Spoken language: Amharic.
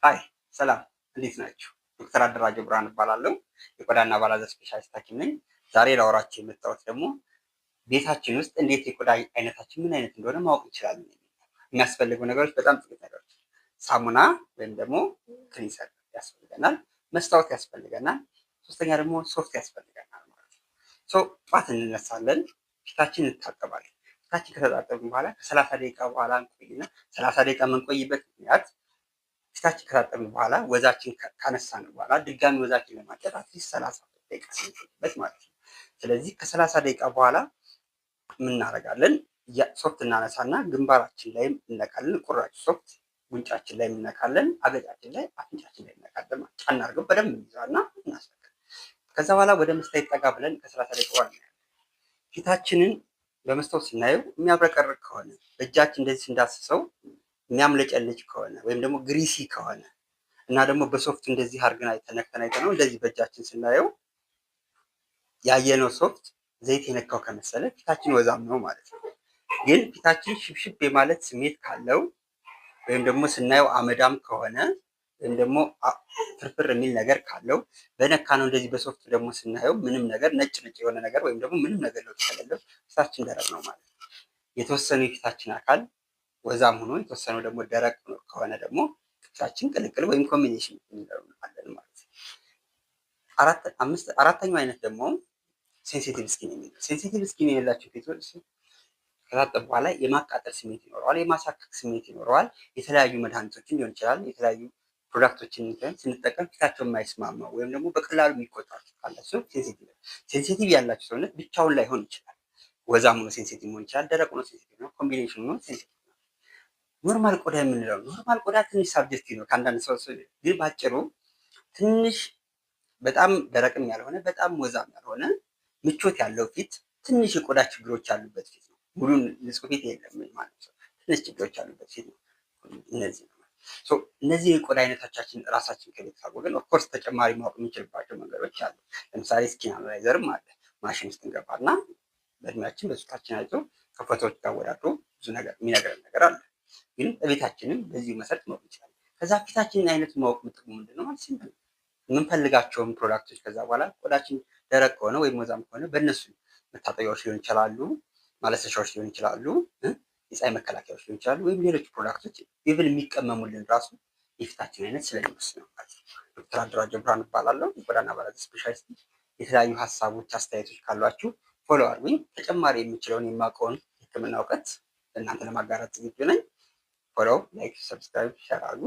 ሃይ ሰላም፣ እንዴት ናችሁ? ዶክተር አደራጀው ብርሃን እባላለሁ። የቆዳና አባላዘር ስፔሻሊስት ሐኪም ነኝ። ዛሬ ላወራችሁ የመጣሁት ደግሞ ቤታችን ውስጥ እንዴት የቆዳ አይነታችን ምን አይነት እንደሆነ ማወቅ እንችላለን። የሚያስፈልጉ ነገሮች በጣም ጥቂት ነገሮች፣ ሳሙና ወይም ደግሞ ክሊንሰር ያስፈልገናል፣ መስታወት ያስፈልገናል፣ ሶስተኛ ደግሞ ሶፍት ያስፈልገናል ማለት ነው። ጠዋት እንነሳለን፣ ፊታችን እንታጠባለን። ፊታችን ከተጣጠብን በኋላ ከ30 ደቂቃ በኋላ እንቆይና 30 ደቂቃ የምንቆይበት ምክንያት ፊታችን ከታጠብን በኋላ ወዛችን ካነሳን በኋላ ድጋሚ ወዛችን ለማጨት አትሊስት 30 ደቂቃ ስንቆይበት ማለት ነው። ስለዚህ ከ30 ደቂቃ በኋላ ምን እናደርጋለን? ሶፍት እናነሳና ግንባራችን ላይ እነካለን። ቁራጭ ሶፍት ጉንጫችን ላይ እነካለን፣ አገጫችን ላይ፣ አፍንጫችን ላይ እነካለን። ጫና አድርገን በደንብ እንይዛና እናስረጋለን። ከዛ በኋላ ወደ መስታወት ጠጋ ብለን ከ30 ደቂቃ በኋላ ፊታችንን በመስታወት ስናየው የሚያብረቀርቅ ከሆነ በእጃችን እንደዚህ እንዳስሰው የሚያምለጨልጭ ከሆነ ወይም ደግሞ ግሪሲ ከሆነ እና ደግሞ በሶፍት እንደዚህ አድርገን አይተነው እንደዚህ በእጃችን ስናየው ያየነው ሶፍት ዘይት የነካው ከመሰለ ፊታችን ወዛም ነው ማለት ነው። ግን ፊታችን ሽብሽብ የማለት ስሜት ካለው ወይም ደግሞ ስናየው አመዳም ከሆነ ወይም ደግሞ ፍርፍር የሚል ነገር ካለው በነካ ነው እንደዚህ በሶፍት ደግሞ ስናየው ምንም ነገር ነጭ የሆነ ነገር ወይም ደግሞ ምንም ነገር ለውጥ ከሌለው ፊታችን ደረቅ ነው ማለት ነው። የተወሰኑ የፊታችን አካል ወዛም ሆኖ የተወሰነው ደግሞ ደረቅ ከሆነ ደግሞ ፊታችን ቅልቅል ወይም ኮምቢኔሽን እንለዋለን ማለት ነው። አራተኛው አይነት ደግሞ ሴንሲቲቭ ስኪን የሚለው ሴንሲቲቭ ስኪን የሌላቸው ፊቶች ከታጠቡ በኋላ የማቃጠል ስሜት ይኖረዋል፣ የማሳከክ ስሜት ይኖረዋል። የተለያዩ መድኃኒቶችን ሊሆን ይችላል፣ የተለያዩ ፕሮዳክቶችን ስንጠቀም ፊታቸው የማይስማማው ወይም ደግሞ በቀላሉ የሚቆጣቸው ካላቸው ሴንሲቲቭ ያላቸው ሰውነት ብቻውን ላይሆን ይችላል። ወዛም ሆኖ ሴንሲቲቭ መሆን ይችላል፣ ደረቅ ሆኖ ሴንሲቲቭ ነው፣ ኮምቢኔሽን ሆኖ ሴንሲቲቭ ነው። ኖርማል ቆዳ የምንለው ኖርማል ቆዳ ትንሽ ሳብጀክቲቭ ነው ከአንዳንድ ሰው ግን ባጭሩ ትንሽ በጣም ደረቅም ያልሆነ በጣም ወዛም ያልሆነ ምቾት ያለው ፊት፣ ትንሽ የቆዳ ችግሮች ያሉበት ፊት ነው። ሙሉ ንጹህ ፊት የለም ማለት ነው። ትንሽ ችግሮች ያሉበት ፊት ነው። እነዚህ የቆዳ አይነቶቻችን ራሳችን ከቤት ካወቅን ኦፍኮርስ ተጨማሪ ማወቅ የምንችልባቸው መንገዶች አሉ። ለምሳሌ ስኪን አናላይዘርም አለ። ማሽን ውስጥ እንገባና በእድሜያችን በጾታችን አይቶ ከፎቶዎች ጋር ወዳድሮ ብዙ ነገር የሚነግረን ነገር አለ። ግን በቤታችንም በዚሁ መሰረት ማወቅ እንችላለን። ከዛ ፊታችንን አይነት ማወቅ የምጥቅሙ ምንድነው ማለት ሲምፕል ነው። የምንፈልጋቸውን ፕሮዳክቶች ከዛ በኋላ ቆዳችን ደረቅ ከሆነ ወይም ወዛም ከሆነ በእነሱ መታጠቢያዎች ሊሆን ይችላሉ፣ ማለሰሻዎች ሊሆን ይችላሉ፣ የፀሐይ መከላከያዎች ሊሆን ይችላሉ፣ ወይም ሌሎች ፕሮዳክቶች ኢቭን የሚቀመሙልን ራሱ የፊታችን አይነት ስለሚወስን ነው ማለት ነው። ዶክተር አደራጀው ብርሃን እባላለሁ። የቆዳና አባላዘር ስፔሻሊስት። የተለያዩ ሀሳቦች፣ አስተያየቶች ካሏችሁ ፎሎ አድርጉኝ። ተጨማሪ የምችለውን የማውቀውን ሕክምና እውቀት ለእናንተ ለማጋራት ዝግጁ ነኝ። ፎሎ፣ ላይክ፣ ሰብስክራይብ፣ ሼር አድርጉ።